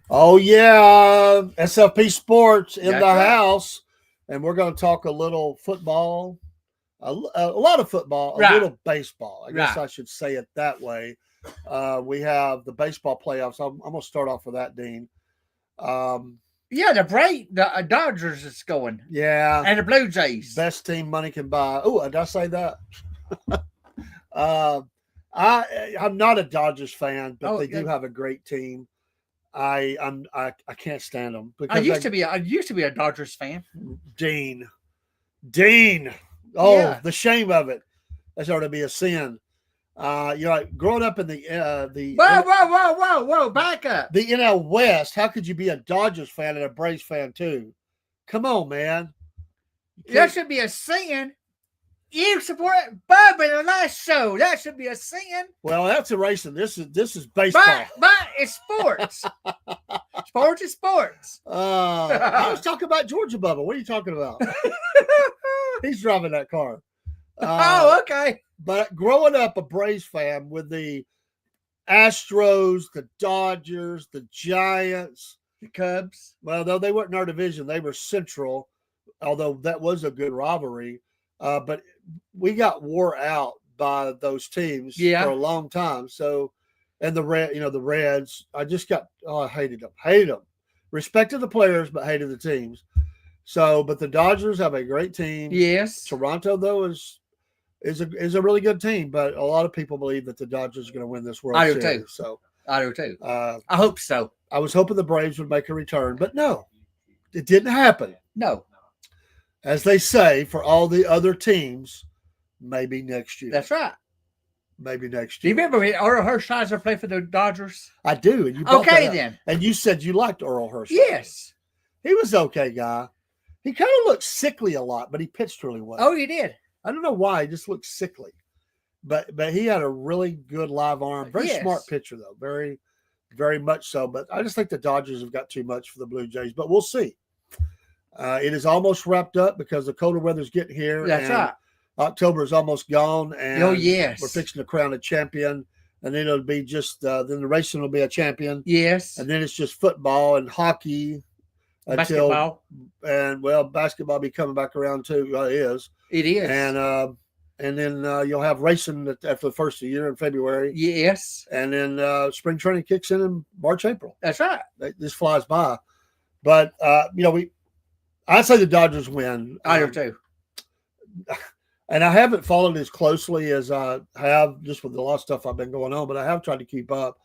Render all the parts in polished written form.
Oh, yeah. SFP Sports in That's the right. house. And we're going to talk a little football, a lot of football, a Right. little baseball. I guess Right. I should say it that way. We have the baseball playoffs. I'm going to start off with that, Dean. Yeah, the Dodgers is going, Yeah. and the Blue Jays. Best team money can buy. Oh, did I say that? I'm not a Dodgers fan, but they do have a great team. I can't stand them because I used to be a Dodgers fan. Dean. Oh, Yeah. the shame of it. That ought to be a sin. Growing up in the Whoa! Back up. the NL West, how could you be a Dodgers fan and a Braves fan too? Come on, man. That should be a sin. You support Bob in the last show. That should be a sin. Well, that's erasing. This is baseball. But it's sports. Sports is sports. I was talking about Georgia Bubba. What are you talking about? He's driving that car. Oh, okay. But growing up a Braves fan with the Astros, the Dodgers, the Giants, the Cubs. Well, though they weren't in our division, they were Central, although that was a good rivalry. But we got wore out by those teams for a long time. So, and the Reds, I hated them. Respected the players, but hated the teams. So, but the Dodgers have a great team. Yes. Toronto, though, is a really good team, but a lot of people believe that the Dodgers are going to win this World Series. Too. So I do too. I hope so. I was hoping the Braves would make a return, but no, it didn't happen. No. As they say, for all the other teams, maybe next year. That's right. Maybe next year. Do you remember Earl Hershiser played for the Dodgers? I do. And you then. And you said you liked Earl Hershiser. Yes. He was an okay guy. He kind of looked sickly a lot, but he pitched really well. Oh, he did. I don't know why. He just looked sickly. But he had a really good live arm. Very smart pitcher, though. Very, very much so. But I just think the Dodgers have got too much for the Blue Jays. But we'll see. It is almost wrapped up because the colder weather's getting here. That's right. October is almost gone. And yes. We're fixing to crown a champion. And then it'll be just, then the racing will be a champion. Yes. And then it's just football and hockey. Basketball. Basketball will be coming back around too. It is. It is. And And then you'll have racing after the first of the year in February. Yes. And then spring training kicks in March, April. That's right. It just flies by. But, I'd say the Dodgers win. I do too. And I haven't followed as closely as I have just with a lot of stuff I've been going on, but I have tried to keep up.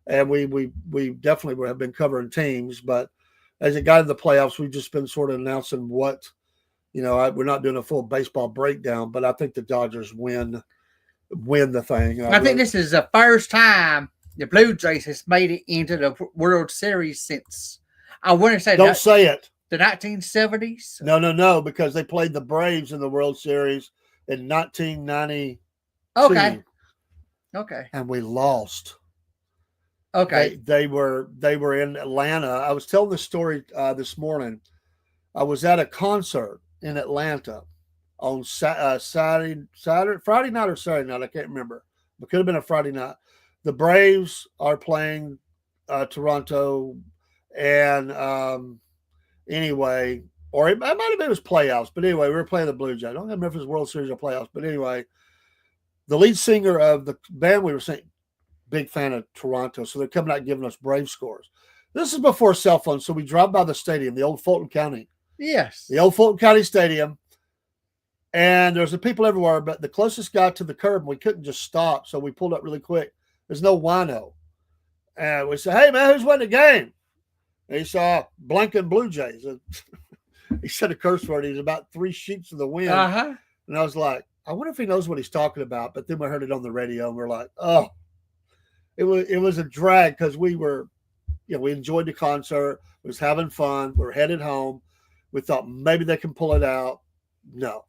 And we definitely have been covering teams. But as it got into the playoffs, we've just been sort of announcing what, we're not doing a full baseball breakdown, but I think the Dodgers win the thing. I think this is the first time the Blue Jays has made it into the World Series since, I want to say, don't say it. The 1970s? No, because they played the Braves in the World Series in 1992. Okay. And we lost. Okay. They were in Atlanta. I was telling the story this morning. I was at a concert in Atlanta on Friday night or Saturday night. I can't remember. It could have been a Friday night. The Braves are playing Toronto, and anyway, or it might have been his playoffs. But anyway, we were playing the Blue Jays. I don't remember if it was World Series or playoffs. But anyway, the lead singer of the band we were singing, big fan of Toronto, so they're coming out giving us Brave scores. This is before cell phones, so we drive by the stadium, the old Fulton County. Yes. The old Fulton County Stadium. And there's the people everywhere, but the closest guy to the curb, we couldn't just stop, so we pulled up really quick. There's no wino. And we said, hey, man, who's winning the game? And he saw blanking Blue Jays. He said a curse word. He's about 3 sheets of the wind. Uh-huh. And I was like, I wonder if he knows what he's talking about. But then we heard it on the radio, and we're like, oh. It was a drag because we were, we enjoyed the concert. We was having fun. We were headed home. We thought maybe they can pull it out. No.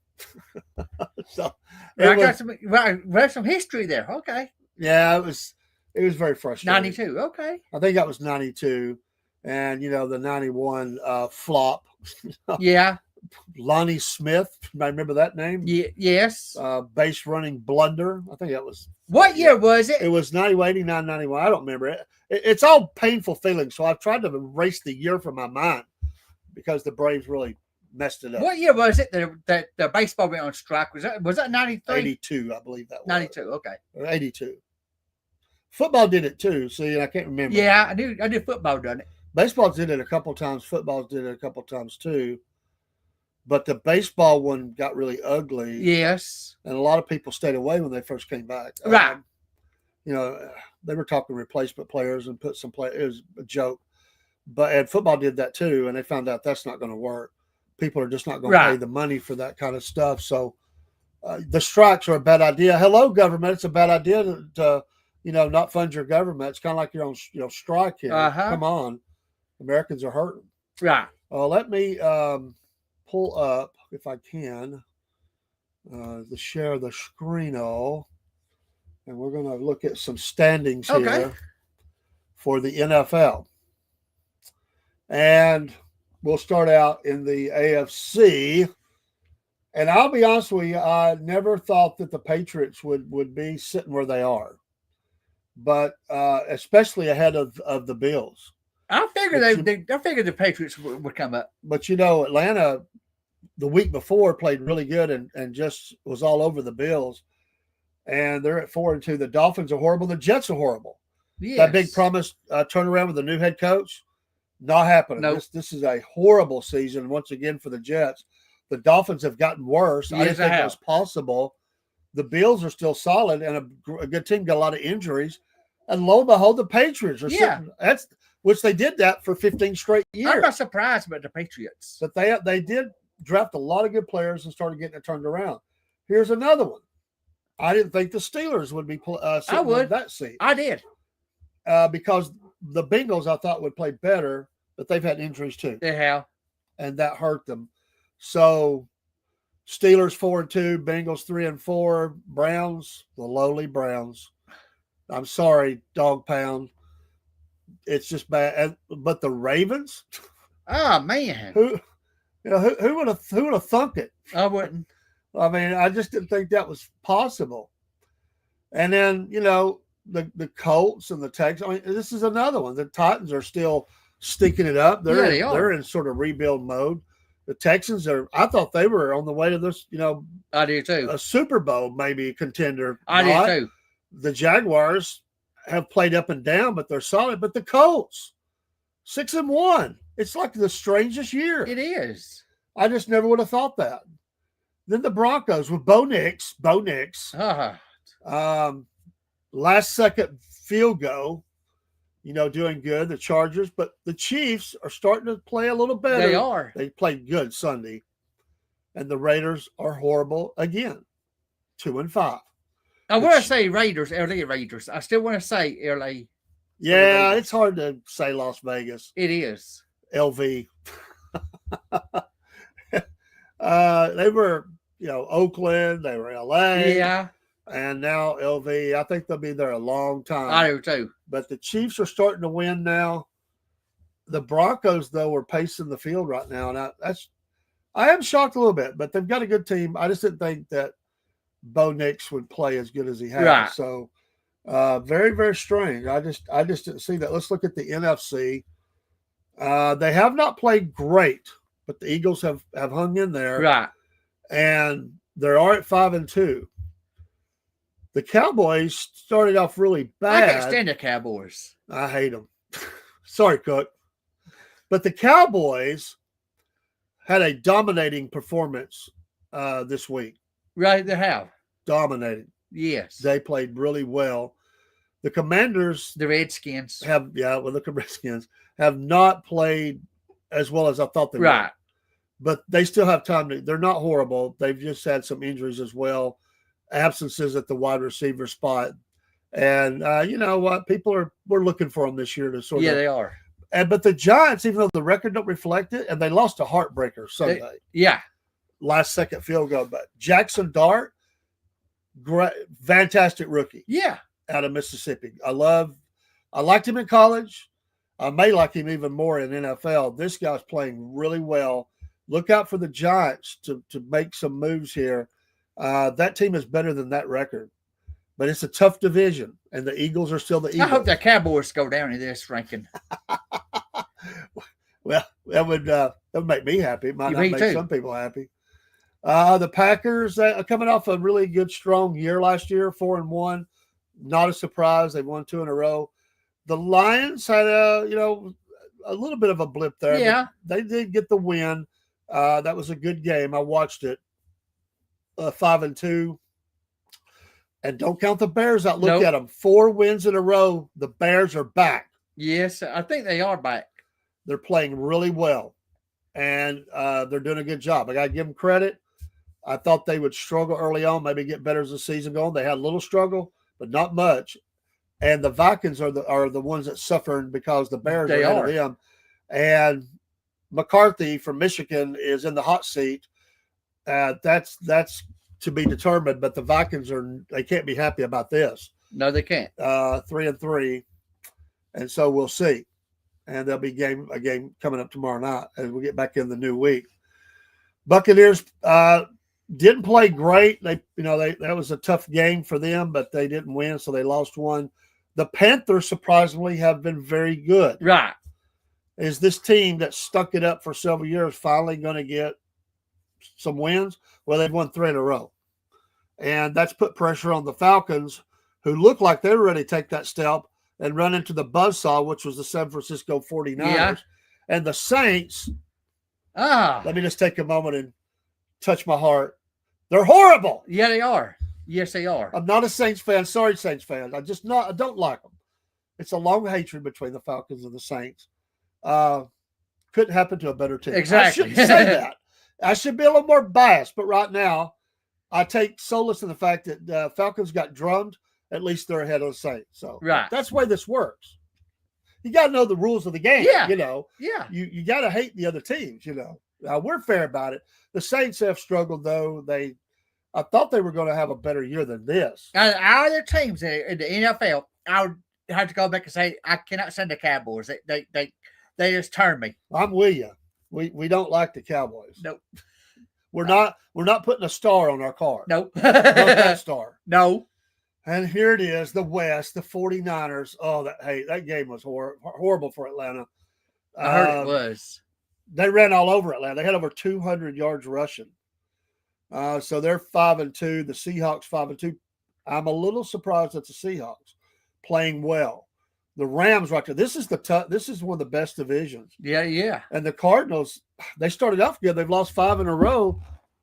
So I got some history there. Okay. Yeah, it was very frustrating. 92. Okay. I think that was 92, and the 91 flop. Yeah. Lonnie Smith, I remember that name. Yes. Base running blunder. I think that was. What year was it? It was 89, 91. I don't remember it. It's all painful feelings, so I've tried to erase the year from my mind because the Braves really messed it up. What year was it that the baseball went on strike? Was that 93? 82, I believe that was. 92, okay. Or 82. Football did it too. See, I can't remember. Yeah, I knew football done it. Baseball did it a couple times. Football did it a couple times too. But the baseball one got really ugly. Yes. And a lot of people stayed away when they first came back. Right. They were talking replacement players and put some play. It was a joke. And football did that too. And they found out that's not going to work. People are just not going to pay the money for that kind of stuff. So the strikes are a bad idea. Hello, government. It's a bad idea to not fund your government. It's kind of like your own, strike here. Uh-huh. Come on. Americans are hurting. Right. Let me pull up, if I can, the share the screen. And we're going to look at some standings here for the NFL. And we'll start out in the AFC. And I'll be honest with you, I never thought that the Patriots would be sitting where they are. But especially ahead of the Bills. I figured the Patriots would come up. But Atlanta the week before played really good and just was all over the Bills. And they're at 4-2. The Dolphins are horrible. The Jets are horrible. Yes. That big promise turnaround with the new head coach, not happening. Nope. This is a horrible season once again for the Jets. The Dolphins have gotten worse. Yes, I didn't think it was possible. The Bills are still solid and a good team, got a lot of injuries. And lo and behold, the Patriots are sitting. Which they did that for 15 straight years. I'm not surprised about the Patriots. But they did draft a lot of good players and started getting it turned around. Here's another one. I didn't think the Steelers would be sitting in that seat. I did. Because the Bengals I thought would play better, but they've had injuries too. They have. And that hurt them. So Steelers 4-2, Bengals 3-4, Browns, the lowly Browns. I'm sorry, dog pound. It's just bad. But the Ravens? Oh man. Who would have thunk it? I wouldn't. I mean, I just didn't think that was possible. And then, the Colts and the Texans. I mean, this is another one. The Titans are still stinking it up. They're in sort of rebuild mode. The Texans I thought they were on the way to this, I do too. A Super Bowl maybe contender. I do too. The Jaguars have played up and down, but they're solid. But the Colts, 6-1. It's like the strangest year. It is. I just never would have thought that. Then the Broncos with Bo Nix. Last second field goal, doing good. The Chargers, but the Chiefs are starting to play a little better. They are. They played good Sunday. And the Raiders are horrible again. 2-5. I want to say Raiders, LA Raiders. I still want to say LA. Yeah, it's hard to say Las Vegas. It is. LV. They were, Oakland. They were LA. Yeah. And now LV. I think they'll be there a long time. I do too. But the Chiefs are starting to win now. The Broncos, though, are pacing the field right now. And I am shocked a little bit, but they've got a good team. I just didn't think that Bo Nix would play as good as he has. Right. So very, very strange. I just didn't see that. Let's look at the NFC. They have not played great, but the Eagles have hung in there. Right. And they are at 5-2. The Cowboys started off really bad. I can't stand the Cowboys. I hate them. Sorry, Cook. But the Cowboys had a dominating performance this week. Right, they have. Dominated. Yes. They played really well. The Commanders. The Redskins. The Redskins have not played as well as I thought they would. Right. But they still have time they're not horrible. They've just had some injuries as well. Absences at the wide receiver spot. And you know what? We're looking for them this year to sort of. Yeah, they are. But the Giants, even though the record don't reflect it, and they lost a heartbreaker Sunday. Yeah. Last second field goal. But Jackson Dart, great, fantastic rookie. Yeah. Out of Mississippi. I liked him in college. I may like him even more in NFL. This guy's playing really well. Look out for the Giants to make some moves here. That team is better than that record. But it's a tough division, and the Eagles are still the Eagles. I hope the Cowboys go down in this ranking. Well, that would make me happy. It might not make some people happy. The Packers coming off a really good, strong year last year, 4-1. Not a surprise. They won 2 in a row. The Lions had a little bit of a blip there. Yeah. They did get the win. That was a good game. I watched it. 5-2. And don't count the Bears out. Look at them. 4 wins in a row. The Bears are back. Yes, I think they are back. They're playing really well. And they're doing a good job. I got to give them credit. I thought they would struggle early on, maybe get better as the season goes on. They had a little struggle, but not much. And the Vikings are the ones that suffered because the Bears are ahead of them. And McCarthy from Michigan is in the hot seat. That's to be determined, but the Vikings they can't be happy about this. No, they can't. 3-3, and so we'll see. And there'll be a game coming up tomorrow night as we get back in the new week. Buccaneers didn't play great. That was a tough game for them, but they didn't win, so they lost one. The Panthers surprisingly have been very good. Right. Is this team that stuck it up for several years finally going to get some wins? Well, they've won 3 in a row. And that's put pressure on the Falcons, who look like they were ready to take that step and run into the buzzsaw, which was the San Francisco 49ers. Yeah. And the Saints, let me just take a moment and touch my heart. They're horrible. Yeah, they are. Yes, they are. I'm not a Saints fan. Sorry, Saints fans. I don't like them. It's a long hatred between the Falcons and the Saints. Couldn't happen to a better team. Exactly. I shouldn't say that. I should be a little more biased, but right now, I take solace in the fact that Falcons got drummed. At least they're ahead of the Saints. So that's the way this works. You got to know the rules of the game. Yeah. Yeah. You got to hate the other teams. We're fair about it. The Saints have struggled though. I thought they were going to have a better year than this. Out of other teams in the NFL, I would have to go back and say I cannot send the Cowboys. They just turn me. I'm with you. We don't like the Cowboys. Nope. We're not putting a star on our car. Nope. Not that star. No. And here it is, the West, the 49ers. Oh, that game was horrible for Atlanta. I heard it was. they ran all over Atlanta. They had over 200 yards rushing. So they're 5-2. The Seahawks 5-2. I'm a little surprised at the Seahawks playing well. The Rams right there. This is one of the best divisions. Yeah. And the Cardinals, they started off good. They've lost 5 in a row,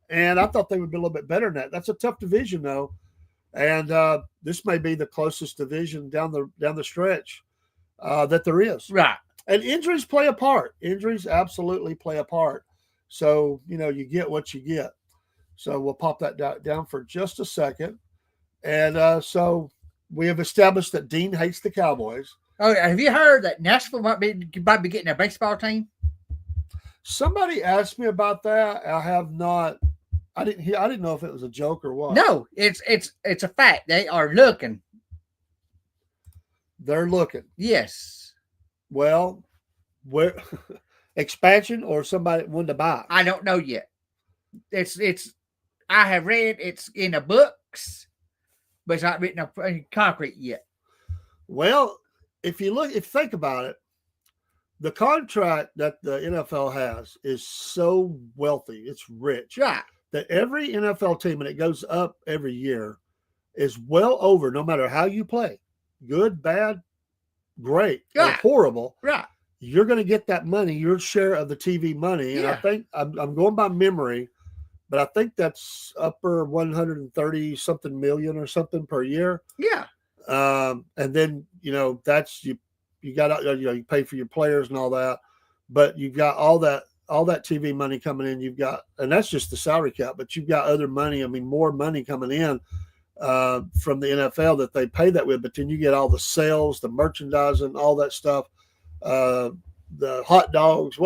and I thought they would be a little bit better than that. That's a tough division, though, and this may be the closest division down the stretch that there is. Right. And injuries play a part. Injuries absolutely play a part. So you get what you get. So we'll pop that down for just a second, and so we have established that Dean hates the Cowboys. Oh, have you heard that Nashville might be getting a baseball team? Somebody asked me about that. I have not. I didn't know if it was a joke or what. No, it's a fact. They are looking. They're looking. Yes. Well, where expansion or somebody wanted to buy? I don't know yet. It's. I have read it's in the books, but it's not written up in concrete yet. Well, if you think about it, the contract that the NFL has is so wealthy, it's rich, right? That every NFL team, and it goes up every year, is well over, no matter how you play, good, bad, great, or horrible, right? You're going to get that money, your share of the TV money. And I think I'm going by memory, but I think that's upper 130 something million or something per year. Yeah. And then, that's you got, you pay for your players and all that, but you've got all that TV money coming in. You've got, and that's just the salary cap, but you've got other money. I mean, more money coming in from the NFL that they pay that with, but then you get all the sales, the merchandising, all that stuff, the hot dogs,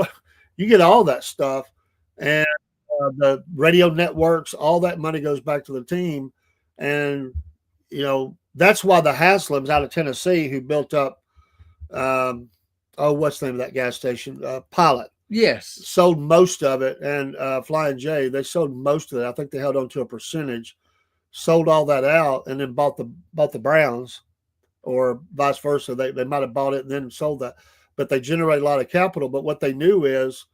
you get all that stuff. And the radio networks, all that money goes back to the team. And, that's why the Haslams out of Tennessee, who built up, what's the name of that gas station? Pilot. Yes. Sold most of it. And Flying J, they sold most of it. I think they held on to a percentage, sold all that out, and then bought the Browns, or vice versa. They might have bought it and then sold that. But they generate a lot of capital. But what they knew is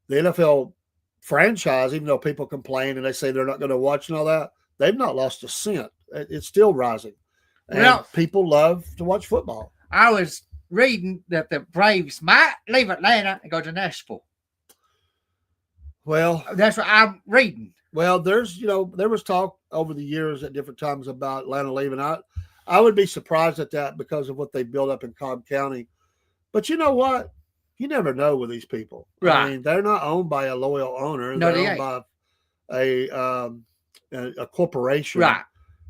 the NFL franchise, even though people complain and they say they're not going to watch and all that, they've not lost a cent. It's still rising. And people love to watch football. I was reading that the Braves might leave Atlanta and go to Nashville. Well, that's what I'm reading. Well, there was talk over the years at different times about Atlanta leaving. I would be surprised at that because of what they built up in Cobb County. But you know what? You never know with these people. Right. I mean, they're not owned by a loyal owner. No, they're owned by a corporation. Right.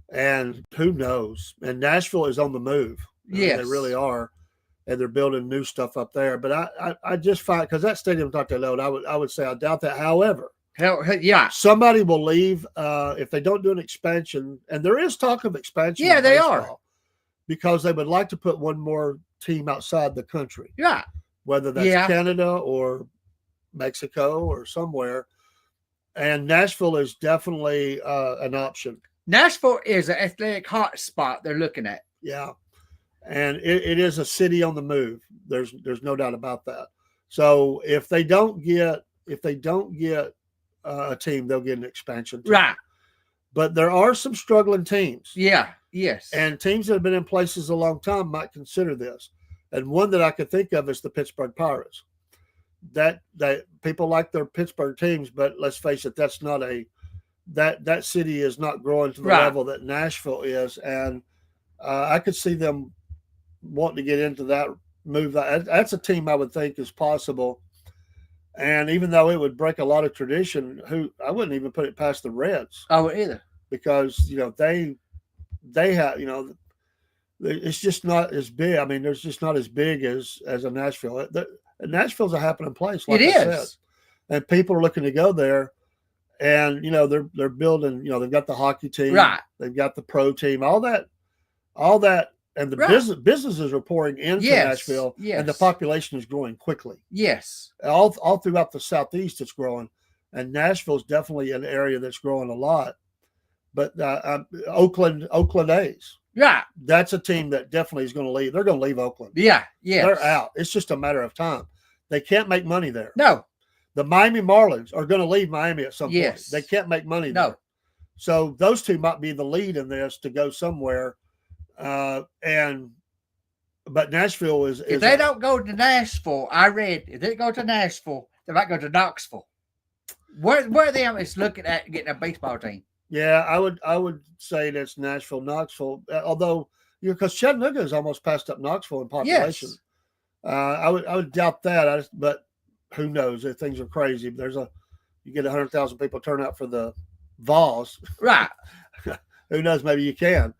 And who knows? And Nashville is on the move. Yes. They really are. And they're building new stuff up there. But I just find, because that stadium's not that loud, I would say I doubt that. However, somebody will leave if they don't do an expansion. And there is talk of expansion. Yeah, they are. Because they would like to put one more team outside the country. Yeah. Whether that's Canada or Mexico or somewhere. And Nashville is definitely an option. Nashville is an athletic hot spot they're looking at. Yeah. And it is a city on the move. There's no doubt about that. So if they don't get a team, they'll get an expansion team. Right. But there are some struggling teams. Yeah. Yes. And teams that have been in places a long time might consider this. And one that I could think of is the Pittsburgh Pirates. That people like their Pittsburgh teams, but let's face it, that's not that city is not growing to the level that Nashville is. And I could see them wanting to get into that move. That's a team I would think is possible. And even though it would break a lot of tradition, I wouldn't even put it past the Reds. Oh, either. Because, they have, it's just not as big. I mean, there's just not as big as a Nashville. Nashville's a happening place, like I said. And people are looking to go there. And, they're building, they've got the hockey team. Right. They've got the pro team, all that. And the businesses are pouring into Nashville. Yes. And the population is growing quickly. Yes. All throughout the Southeast, it's growing. And Nashville's definitely an area that's growing a lot. But Oakland A's. Yeah. That's a team that definitely is going to leave. They're going to leave Oakland. Yeah. Yeah. They're out. It's just a matter of time. They can't make money there. No. The Miami Marlins are going to leave Miami at some point. They can't make money there. So those two might be the lead in this to go somewhere. But Nashville is if they don't go to Nashville, I read if they go to Nashville, they might go to Knoxville. Where them is looking at getting a baseball team. Yeah, I would say that's Nashville, Knoxville. Although because Chattanooga is almost passed up Knoxville in population. Yes. I would doubt that. But who knows? If things are crazy. You get 100,000 people turn out for the Vols. Right. Who knows? Maybe you can.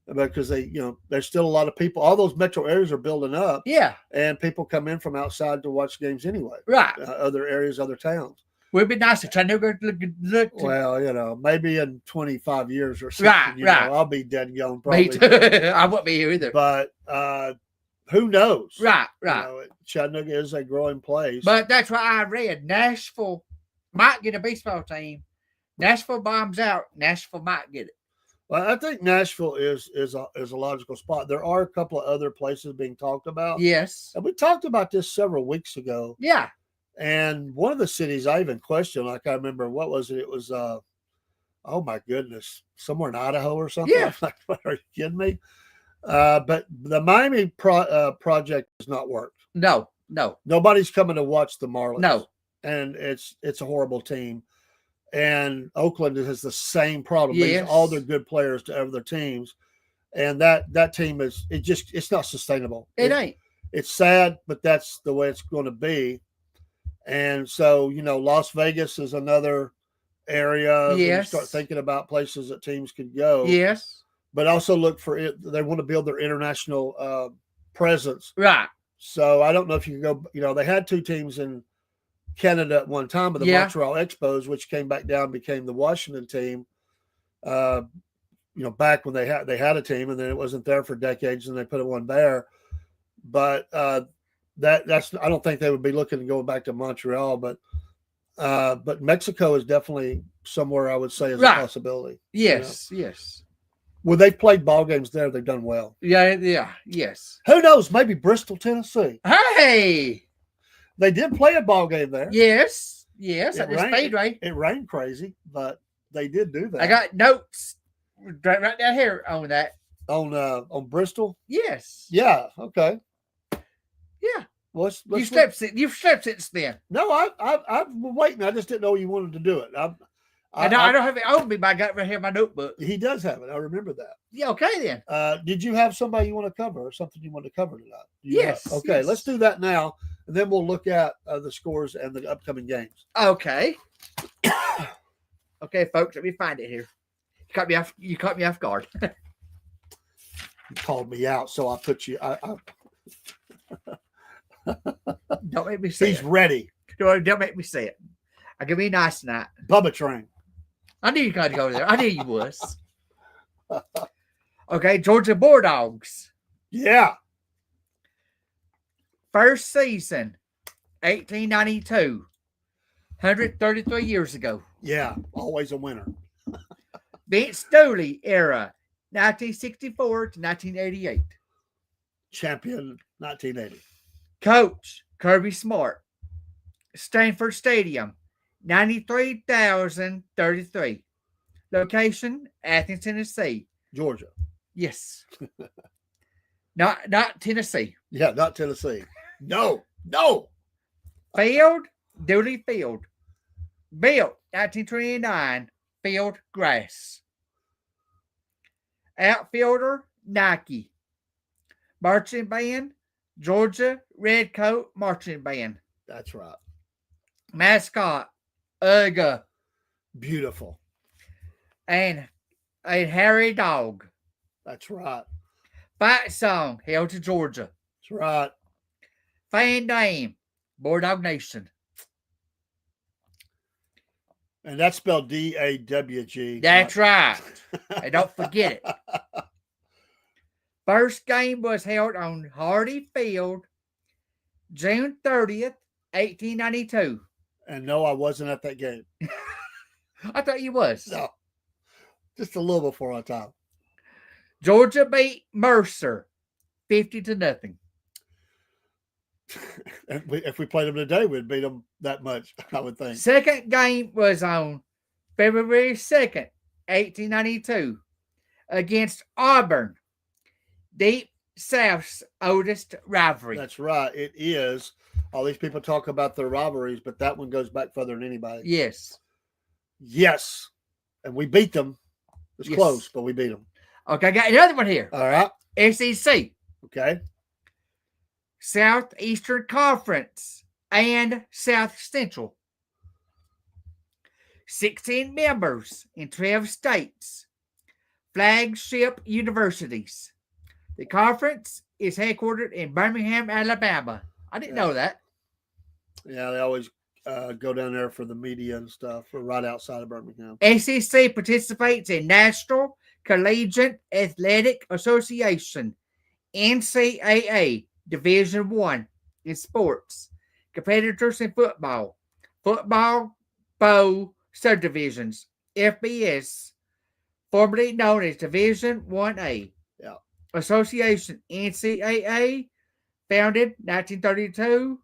Because there's still a lot of people. All those metro areas are building up. Yeah. And people come in from outside to watch games anyway. Right. Other areas, other towns. Would it be nice if Chattanooga look Well, maybe in 25 years or something. Right. I'll be dead and gone probably. Me too. I won't be here either. But who knows? Right. Chattanooga is a growing place. But that's why I read Nashville might get a baseball team. Nashville bombs out. Nashville might get it. Well, I think Nashville is a logical spot. There are a couple of other places being talked about. Yes. And we talked about this several weeks ago. Yeah. And one of the cities I even questioned, I can't remember what was it. It was, oh my goodness, somewhere in Idaho or something. Yeah. Like, are you kidding me? But the Miami project has not worked. No. Nobody's coming to watch the Marlins. No. And it's a horrible team. And Oakland has the same problem. Yes. They use all their good players to other teams. And that team it's not sustainable. It ain't. It's sad, but that's the way it's going to be. And so, Las Vegas is another area. Yes. When you start thinking about places that teams could go. Yes. But also look for it. They want to build their international presence. Right. So I don't know if you can go, they had two teams in Canada at one time with the Montreal Expos, which came back down and became the Washington team. Back when they had a team, and then it wasn't there for decades, and they put one there. But that's I don't think they would be looking to go back to Montreal, but Mexico is definitely somewhere I would say is a possibility. Yes, yes. Well, they've played ball games there. They've done well. Yeah, yes. Who knows? Maybe Bristol, Tennessee. Hey! They did play a ball game there. Yes, at the Speedway. It rained crazy, but they did do that. I got notes right down here on that. On Bristol? Yes. Yeah, okay. Yeah. Well, you've slept since then. No, I've been waiting. I just didn't know you wanted to do it. I don't have it on me, but I got right here in my notebook. He does have it. I remember that. Yeah, okay then. Did you have somebody you want to cover or something you want to cover tonight? Yes. Okay, yes. Let's do that now, and then we'll look at the scores and the upcoming games. Okay. Okay, folks, let me find it here. You caught me off guard. You called me out, so I put you. Don't make me say He's ready. Don't make me say it. I'll give me nice tonight. Bubba Train. I knew you got to go there. I knew you was. Okay, Georgia Bulldogs. Yeah. First season, 1892. 133 years ago. Yeah, always a winner. Vince Dooley era, 1964 to 1988. Champion 1980. Coach, Kirby Smart. Stanford Stadium, 93,033. Location, Athens, Tennessee. Georgia. Yes. Not Tennessee. Yeah, not Tennessee. No. Field, Dooley Field. Built, 1929. Field, grass. Outfielder, Nike. Marching band, Georgia Redcoat Marching Band. That's right. Mascot, Uga. Beautiful. And a hairy dog. That's right. Fight song, Hail to Georgia. That's right. Fan name, Bulldog Nation. And that's spelled D-A-W-G. That's right. And don't forget it. First game was held on Hardy Field, June 30th, 1892. And no, I wasn't at that game. I thought you was. No. Just a little before our time. Georgia beat Mercer 50-0. If we played them today, we'd beat them that much, I would think. Second game was on February 2nd, 1892, against Auburn, Deep South's oldest rivalry. That's right. It is. All these people talk about their rivalries, but that one goes back further than anybody. Yes. Yes. And we beat them. It's close, but we beat them. Okay, I got another one here. All right. SEC. Okay. Southeastern Conference and South Central. 16 members in 12 states. Flagship universities. The conference is headquartered in Birmingham, Alabama. I didn't know that. Yeah, they always go down there for the media and stuff, or right outside of Birmingham. SEC participates in National Collegiate Athletic Association, NCAA Division I in sports, competitors in football, football bowl subdivisions, FBS, formerly known as Division 1A. Yeah. Association, NCAA, founded 1932,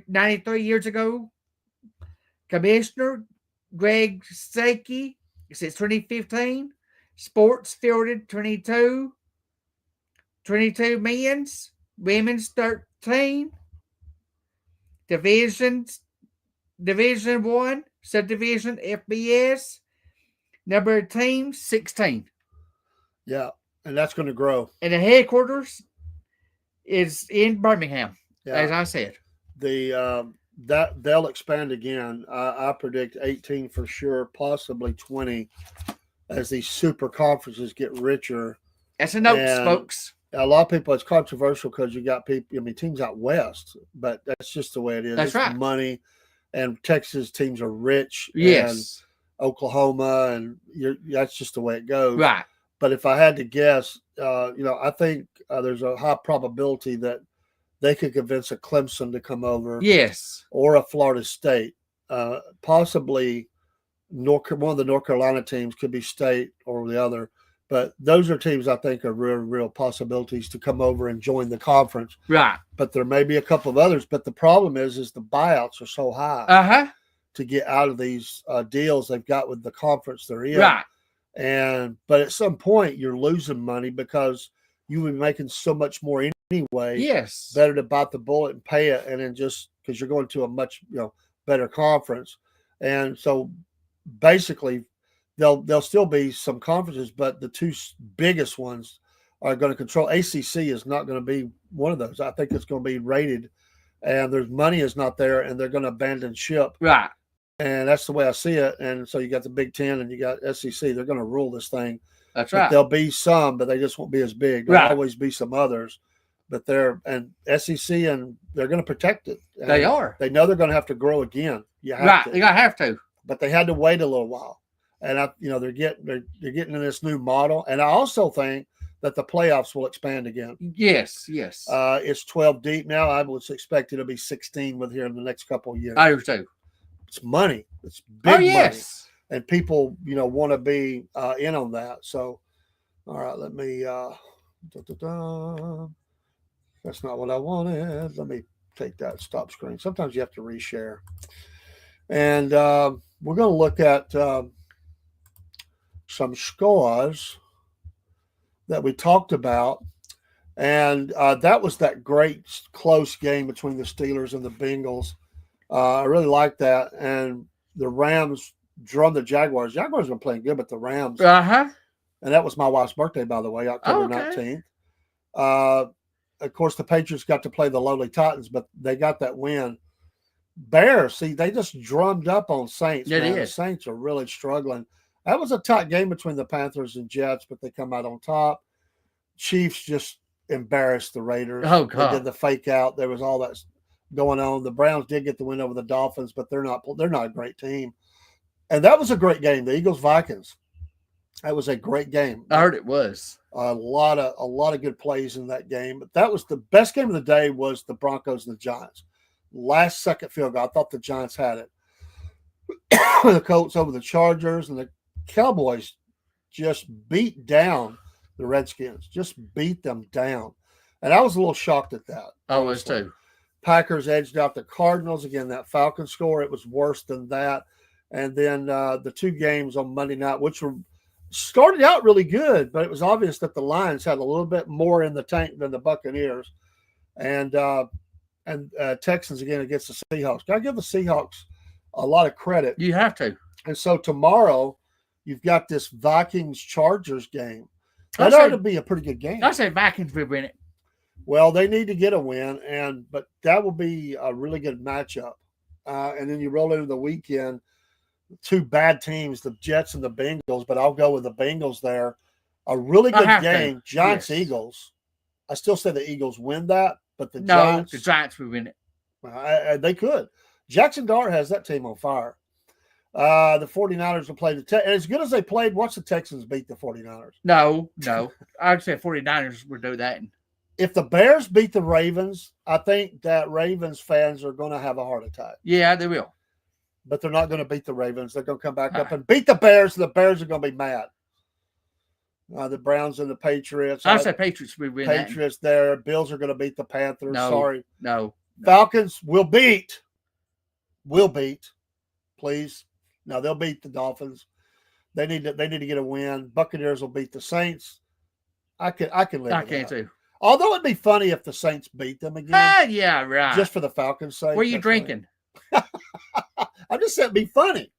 93 years ago. Commissioner Greg Sakey since 2015. Sports fielded 22 men's, women's 13. Division 1, subdivision FBS. Number of teams, 16. Yeah, and that's going to grow. And the headquarters is in Birmingham, as I said. That they'll expand again. I predict 18 for sure, possibly 20, as these super conferences get richer. That's a note, folks. A lot of people, it's controversial because you got people. I mean, teams out west, but that's just the way it is. That's right. Money, and Texas teams are rich. Yes. And Oklahoma, and that's just the way it goes. Right. But if I had to guess, I think there's a high probability that they could convince a Clemson to come over. Yes. Or a Florida State. Possibly one of the North Carolina teams could be State or the other. But those are teams I think are real possibilities to come over and join the conference. Right. But there may be a couple of others. But the problem is the buyouts are so high to get out of these deals they've got with the conference they're in. Right. But at some point you're losing money because you'll be making so much more anyway. Yes. Better to bite the bullet and pay it, and then just because you're going to a much better conference. And so basically there'll still be some conferences, but the two biggest ones are going to control. ACC is not going to be one of those. I think it's going to be rated, and there's money is not there, and they're going to abandon ship. Right. And that's the way I see it. And so you got the Big Ten and you got SEC. They're going to rule this thing. That's right. There'll be some, but they just won't be as big. There'll always be some others, but and SEC, and they're going to protect it. And they are. They know they're going to have to grow again. You have right. to. They're going to have to. But they had to wait a little while, and they're getting in this new model. And I also think that the playoffs will expand again. Yes. Yes. It's 12 deep now. I would expect it to be 16 with here in the next couple of years. I do too. It's money. It's big money. And people, want to be in on that. So, all right, let me. That's not what I wanted. Let me take that stop screen. Sometimes you have to reshare. And we're going to look at some scores that we talked about. And that was that great close game between the Steelers and the Bengals. I really like that. And the Rams drummed the Jaguars. Jaguars have been playing good, but the Rams. And that was my wife's birthday, by the way, October 19th. Of course, the Patriots got to play the lowly Titans, but they got that win. Bears, they just drummed up on Saints. The Saints are really struggling. That was a tight game between the Panthers and Jets, but they come out on top. Chiefs just embarrassed the Raiders. Oh, God. They did the fake out. There was all that going on. The Browns did get the win over the Dolphins, but they're not a great team. And that was a great game. The Eagles-Vikings. That was a great game. I heard it was. A lot of good plays in that game. But that was the best game of the day was the Broncos and the Giants. Last second field goal. I thought the Giants had it. The Colts over the Chargers, and the Cowboys just beat down the Redskins. Just beat them down. And I was a little shocked at that. I was too. Packers edged out the Cardinals. Again, that Falcons score, it was worse than that. And then the 2 games on Monday night, which were started out really good, but it was obvious that the Lions had a little bit more in the tank than the Buccaneers. And Texans again against the Seahawks. Got to give the Seahawks a lot of credit. You have to. And so tomorrow, you've got this Vikings-Chargers game. That ought to be a pretty good game. I say Vikings will win it. Well, they need to get a win, but that will be a really good matchup. And then you roll into the weekend, 2 bad teams, the Jets and the Bengals, but I'll go with the Bengals there. A really good game, Giants-Eagles. I still say the Eagles win that, but the Giants will win it. They could. Jackson Dart has that team on fire. The 49ers will play and as good as they played, watch the Texans beat the 49ers. No. I'd say 49ers would do that. If the Bears beat the Ravens, I think that Ravens fans are going to have a heart attack. Yeah, they will. But they're not going to beat the Ravens. They're going to come back up and beat the Bears, and the Bears are going to be mad. The Browns and the Patriots. I say Patriots will win. Patriots there. Bills are going to beat the Panthers. Sorry. No. Falcons will beat. Please. No, they'll beat the Dolphins. They need to get a win. Buccaneers will beat the Saints. I can live. I can too. Although it'd be funny if the Saints beat them again. Yeah, right. Just for the Falcons' sake. Where are you drinking? I'm just saying, it'd be funny.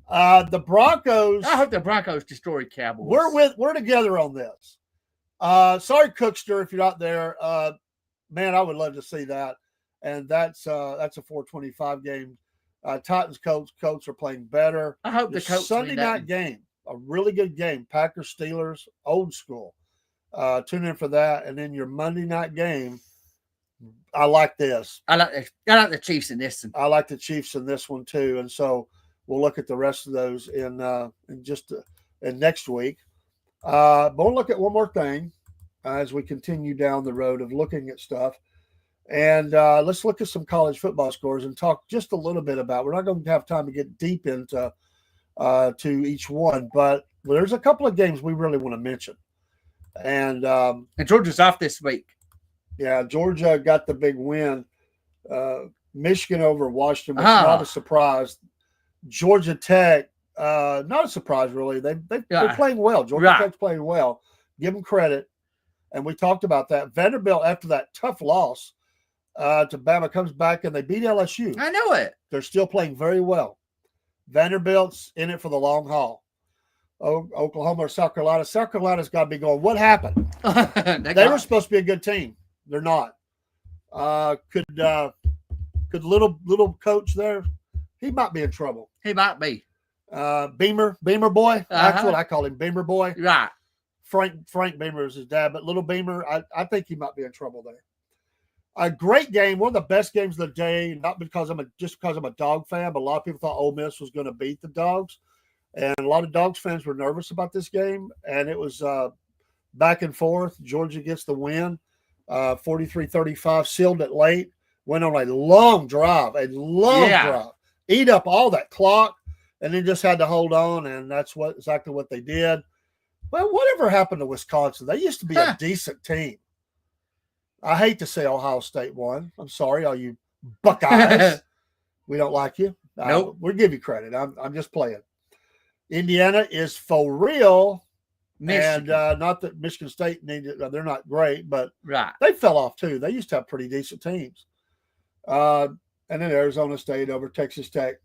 The Broncos. I hope the Broncos destroy Cowboys. We're together on this. Sorry, Cookster, if you're not there. Man, I would love to see that. And that's a 4:25 game. Titans Colts are playing better. I hope the Colts Sunday night game, a really good game. Packers Steelers, old school. Tune in for that, and then your Monday night game. I like this. I like the Chiefs in this. I like the Chiefs in this one too, and so we'll look at the rest of those in next week. But we'll look at one more thing as we continue down the road of looking at stuff. And let's look at some college football scores and talk just a little bit about. We're not going to have time to get deep into to each one, but there's a couple of games we really want to mention. And Georgia's off this week. Yeah, Georgia got the big win. Michigan over Washington was not a surprise. Georgia Tech, not a surprise really. They're playing well. Georgia Tech's playing well. Give them credit. And we talked about that. Vanderbilt, after that tough loss to Bama, comes back and they beat LSU. I know it. They're still playing very well. Vanderbilt's in it for the long haul. Oklahoma or South Carolina. South Carolina's got to be going, what happened? They were supposed to be a good team. They're not. Could little coach there? He might be in trouble. He might be. Beamer boy. That's what I call him, Beamer boy. Right. Frank Beamer is his dad, but little Beamer, I think he might be in trouble there. A great game, one of the best games of the day, not because just because I'm a dog fan, but a lot of people thought Ole Miss was going to beat the Dogs. And a lot of Dogs fans were nervous about this game. And it was back and forth. Georgia gets the win, 43-35, sealed it late, went on a long drive, drive, eat up all that clock, and then just had to hold on. And that's exactly what they did. Well, whatever happened to Wisconsin? They used to be a decent team. I hate to say Ohio State won. I'm sorry, all you Buckeyes. We don't like you. Nope. We'll give you credit. I'm just playing. Indiana is for real. Michigan. And not that Michigan State they're not great, but they fell off too. They used to have pretty decent teams. And then Arizona State over Texas Tech.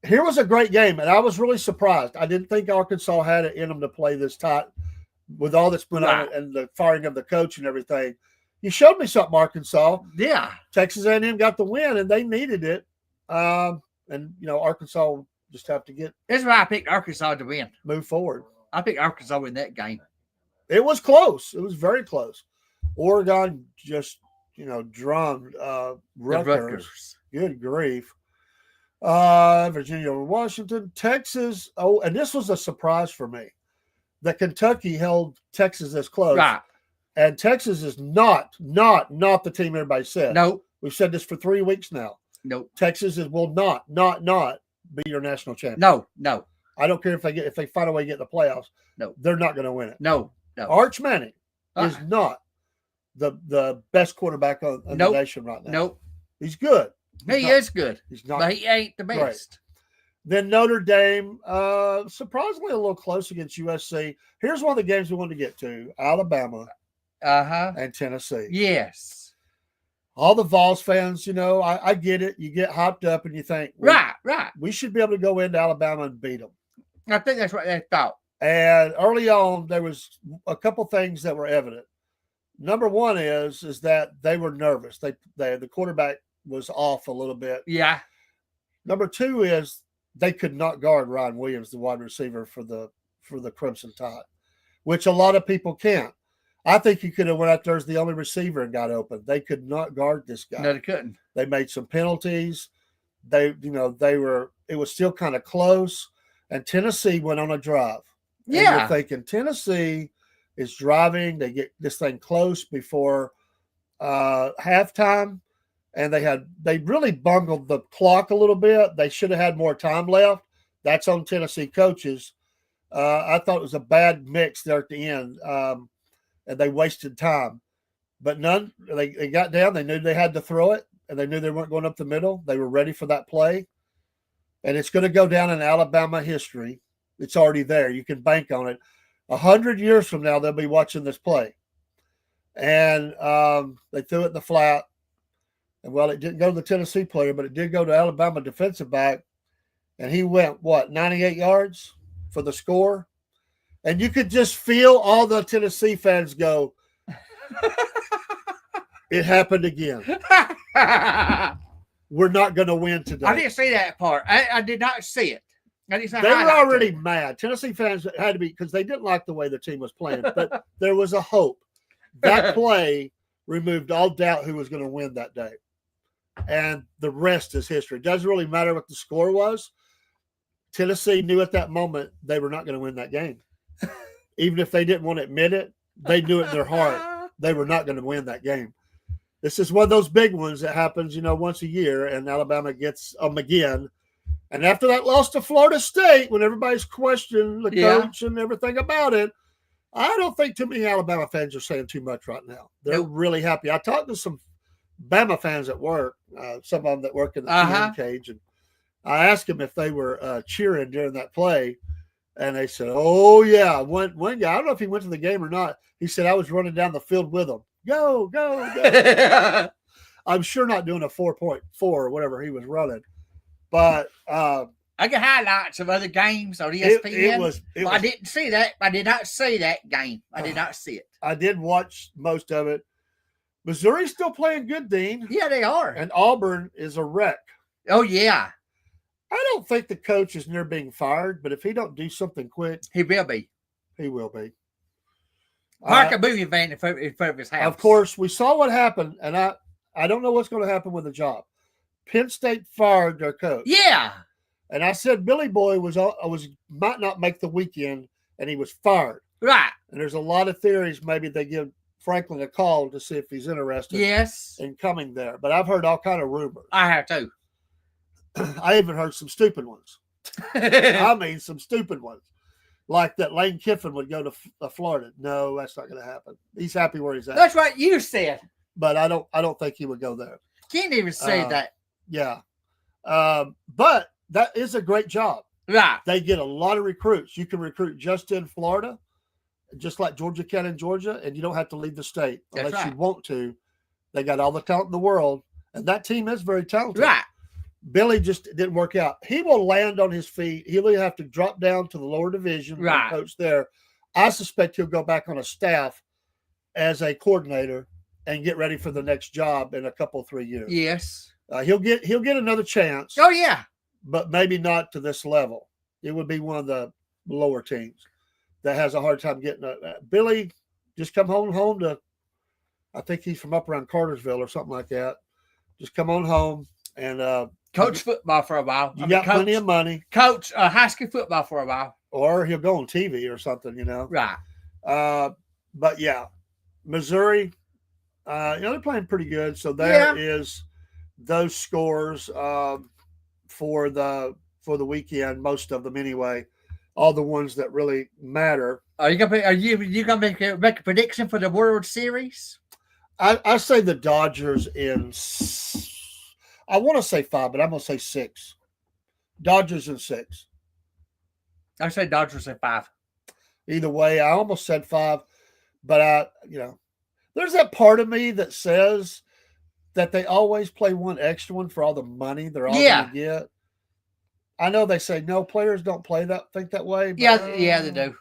Here was a great game, and I was really surprised. I didn't think Arkansas had it in them to play this tight with all that's been on it and the firing of the coach and everything. You showed me something, Arkansas. Yeah. Texas A&M got the win, and they needed it. And, Arkansas just have to get – That's why I picked Arkansas to win. Move forward. I picked Arkansas in that game. It was close. It was very close. Oregon just, drummed Rutgers. Good grief. Virginia over Washington. Texas. Oh, and this was a surprise for me that Kentucky held Texas this close. Right. And Texas is not the team everybody said. No. We've said this for 3 weeks now. No. Texas will not be your national champion. No. I don't care if they find a way to get in the playoffs. No. They're not going to win it. No. Arch Manning is not the best quarterback in the nation right now. Nope. He's good. He is good. He's not, but he ain't the best. Right. Then Notre Dame, surprisingly a little close against USC. Here's one of the games we wanted to get to: Alabama, and Tennessee. Yes. All the Vols fans, I get it. You get hopped up and you think, right. We should be able to go into Alabama and beat them. I think that's what they thought. And early on, there was a couple things that were evident. Number one is that they were nervous. The quarterback was off a little bit. Yeah. Number two is they could not guard Ryan Williams, the wide receiver for the Crimson Tide, which a lot of people can't. I think he could have went out there as the only receiver and got open. They could not guard this guy. No, they couldn't. They made some penalties. It was still kind of close. And Tennessee went on a drive. Yeah. And you're thinking Tennessee is driving. They get this thing close before halftime. And they really bungled the clock a little bit. They should have had more time left. That's on Tennessee coaches. I thought it was a bad mix there at the end. And they wasted time. But they got down. They knew they had to throw it. And they knew they weren't going up the middle. They were ready for that play. And it's going to go down in Alabama history. It's already there. You can bank on it. 100 years from now, they'll be watching this play. And they threw it in the flat. And, well, it didn't go to the Tennessee player, but it did go to Alabama defensive back. And he went, 98 yards for the score? And you could just feel all the Tennessee fans go, it happened again. We're not going to win today. I didn't see that part. I did not see it. They were already mad. Tennessee fans had to be, because they didn't like the way the team was playing. But there was a hope. That play removed all doubt who was going to win that day. And the rest is history. It doesn't really matter what the score was. Tennessee knew at that moment they were not going to win that game. Even if they didn't want to admit it, they knew it in their heart. They were not going to win that game. This is one of those big ones that happens, once a year, and Alabama gets them again. And after that loss to Florida State, when everybody's questioning the coach and everything about it, I don't think too many Alabama fans are saying too much right now. They're really happy. I talked to some Bama fans at work, some of them that work in the PM cage, and I asked them if they were cheering during that play, and they said, "Oh yeah." One guy, I don't know if he went to the game or not. He said, "I was running down the field with him. Go, go, go." I'm sure not doing a 4.4 or whatever he was running, but I got highlights of other games on ESPN. I didn't see that. I did not see that game. I did not see it. I did watch most of it. Missouri's still playing good, Dean. Yeah, they are. And Auburn is a wreck. Oh, yeah. I don't think the coach is near being fired, but if he don't do something quick, he will be. He will be. Park a movie van in front of his house. Of course, we saw what happened, and I don't know what's going to happen with the job. Penn State fired their coach. Yeah. And I said Billy Boy might not make the weekend, and he was fired. Right. And there's a lot of theories. Maybe they give Franklin a call to see if he's interested. Yes. In coming there. But I've heard all kind of rumors. I have too. I even heard some stupid ones. I mean, some stupid ones. Like that Lane Kiffin would go to Florida. No, that's not going to happen. He's happy where he's at. That's what you said. But I don't think he would go there. Can't even say that. Yeah. But that is a great job. Right. They get a lot of recruits. You can recruit just in Florida, just like Georgia can in Georgia, and you don't have to leave the state unless you want to. They got all the talent in the world, and that team is very talented. Right. Billy just didn't work out. He will land on his feet. He'll have to drop down to the lower division and coach there. I suspect he'll go back on a staff as a coordinator and get ready for the next job in a couple, 3 years. Yes. He'll get another chance. Oh, yeah. But maybe not to this level. It would be one of the lower teams that has a hard time getting Billy just come home to, I think he's from up around Cartersville or something like that. Just come on home and coach football for a while. You got plenty of money. Coach high school football for a while. Or he'll go on TV or something, Right. But yeah, Missouri, they're playing pretty good. So there is those scores for the weekend, most of them anyway. All the ones that really matter. Are you gonna make a prediction for the World Series? I say the Dodgers in I want to say 5, but I'm going to say 6. Dodgers in 6. I say Dodgers in 5. Either way, I almost said 5, but there's that part of me that says that they always play one extra one for all the money they're all going to get. I know they say no, players don't think that way. But, they do.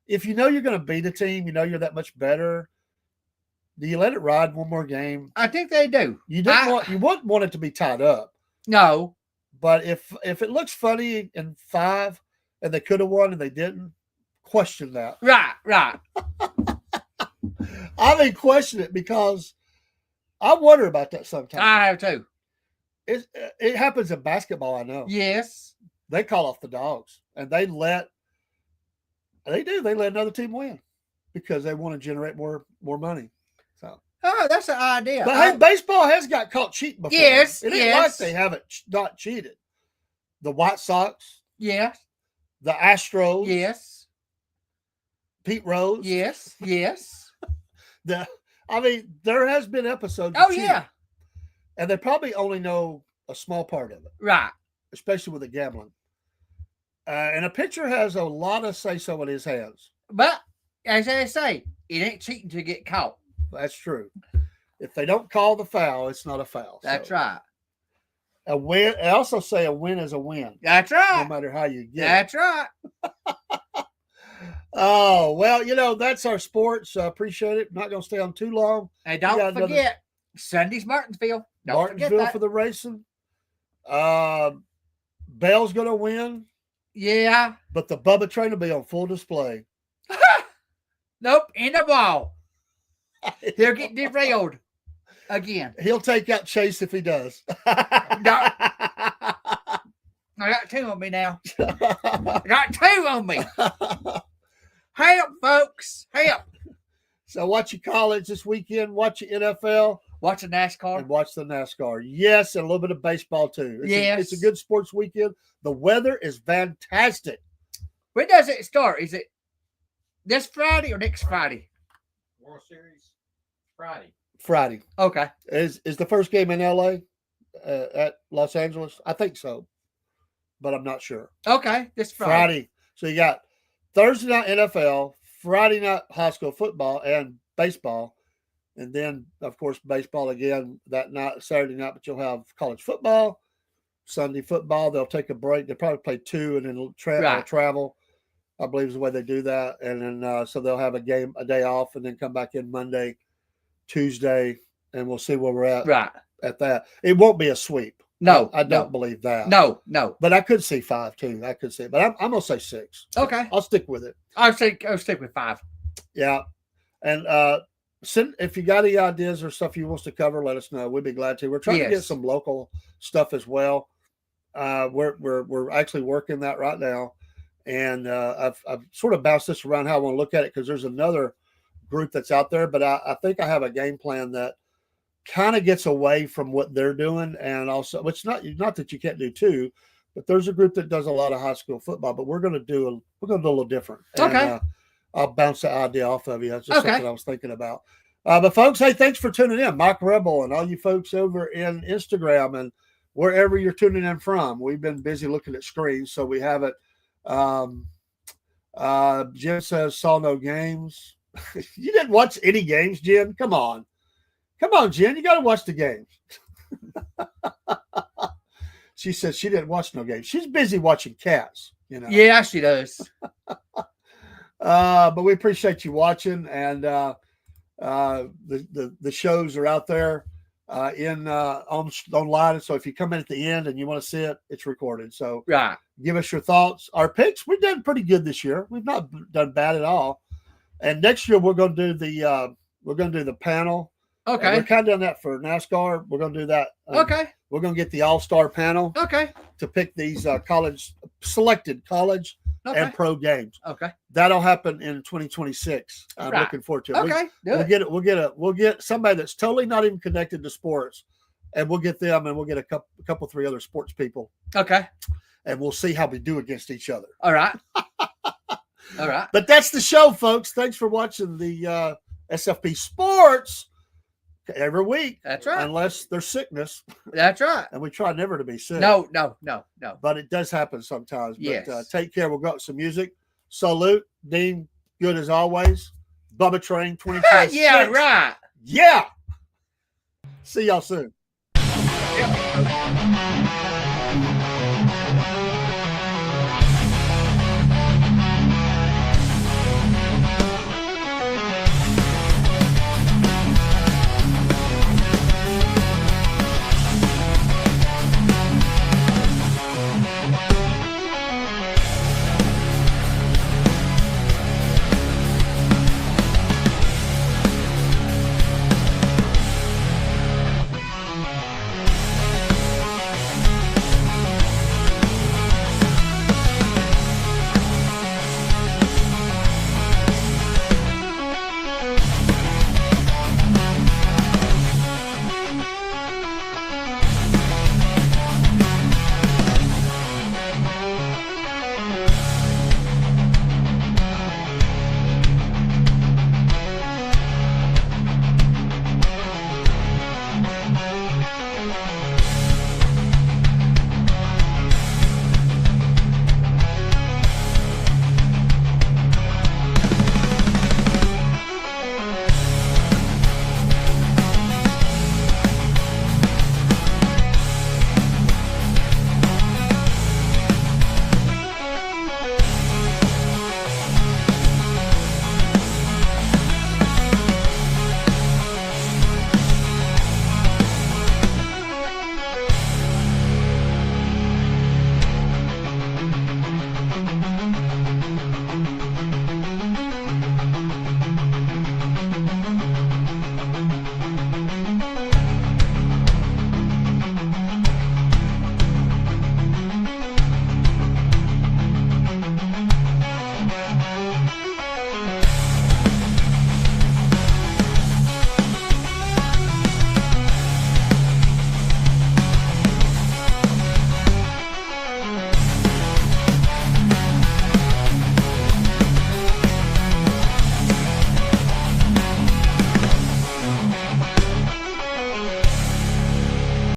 If you know you're going to beat a team, you know you're that much better. Do you let it ride one more game? I think they do. You wouldn't want it to be tied up. No. But if it looks funny in 5 and they could have won and they didn't, question that. Right. I mean, question it because I wonder about that sometimes. I have too. It happens in basketball, I know. Yes. They call off the dogs and they let another team win because they want to generate more money. So. Oh, that's an idea. But hey, baseball has got caught cheating before. Yes, it ain't like they haven't not cheated. The White Sox. Yes. The Astros. Yes. Pete Rose. Yes. There has been episodes. Oh, yeah. And they probably only know a small part of it. Right. Especially with the gambling. And a pitcher has a lot of say-so in his hands. But, as I say, it ain't cheating to get caught. That's true. If they don't call the foul, it's not a foul. That's right. A win. I also say a win is a win. That's right. No matter how you get That's right. Oh, well, that's our sports. I appreciate it. Not going to stay on too long. And don't forget, Sunday's Martinsville. Martinsville for the racing. Bell's going to win. Yeah. But the Bubba train will be on full display. Nope, in the ball. He'll get derailed again. He'll take out Chase if he does. No. I got 2 on me now. I got 2 on me. Help, folks. Help. So watch your college this weekend. Watch your NFL. Watch the NASCAR. And watch the NASCAR. Yes, and a little bit of baseball, too. It's a good sports weekend. The weather is fantastic. When does it start? Is it this Friday or next Friday? World Series Friday. Friday. Okay. Is the first game in LA at Los Angeles? I think so, but I'm not sure. Okay, this Friday. So you got Thursday night NFL, Friday night high school football and baseball, and then of course baseball again that night, Saturday night. But you'll have college football, Sunday football. They'll take a break. They'll probably play 2 and then travel. I believe is the way they do that. And then so they'll have a day off and then come back in Monday, Tuesday, and we'll see where we're at. Right. At that. It won't be a sweep. No. I don't believe that. No. But I could see 5 too. I could see it. But I'm going to say 6. Okay. I'll stick with it. I'll stick with 5. Yeah. And if you got any ideas or stuff you want us to cover, let us know. We'd be glad to. We're trying to get some local stuff as well. We're actually working that right now. And I've sort of bounced this around how I want to look at it because there's another group that's out there, but I think I have a game plan that kind of gets away from what they're doing, and also it's not that you can't do 2, but there's a group that does a lot of high school football, but we're going to do a little different. Okay. And, I'll bounce that idea off of you. That's just something I was thinking about. But folks, hey, thanks for tuning in, Mike Rebel, and all you folks over in Instagram and wherever you're tuning in from. We've been busy looking at screens, so we haven't. Jen says saw no games. You didn't watch any games, Jen? Come on, Jen. You got to watch the games. She says she didn't watch no games. She's busy watching cats. Yeah, she does. But we appreciate you watching, and the shows are out there online. So if you come in at the end and you want to see it, it's recorded. So give us your thoughts. Our picks, we've done pretty good this year. We've not done bad at all. And next year we're going to do the panel. Okay. We're kind of done that for NASCAR. We're going to do that. Okay. We're going to get the all-star panel. Okay. To pick these selected college and pro games. Okay. That'll happen in 2026. I'm looking forward to it. Okay. We'll get somebody that's totally not even connected to sports, and we'll get them, and we'll get a couple, 3 other sports people. Okay. And we'll see how we do against each other. All right. All right. But that's the show, folks. Thanks for watching the SFP Sports every week. That's right. Unless there's sickness. That's right. And we try never to be sick. No. But it does happen sometimes. Yes. But take care. We'll go with some music. Salute. Dean, good as always. Bubba Train 2026. Yeah, right. Yeah. See y'all soon. Yep.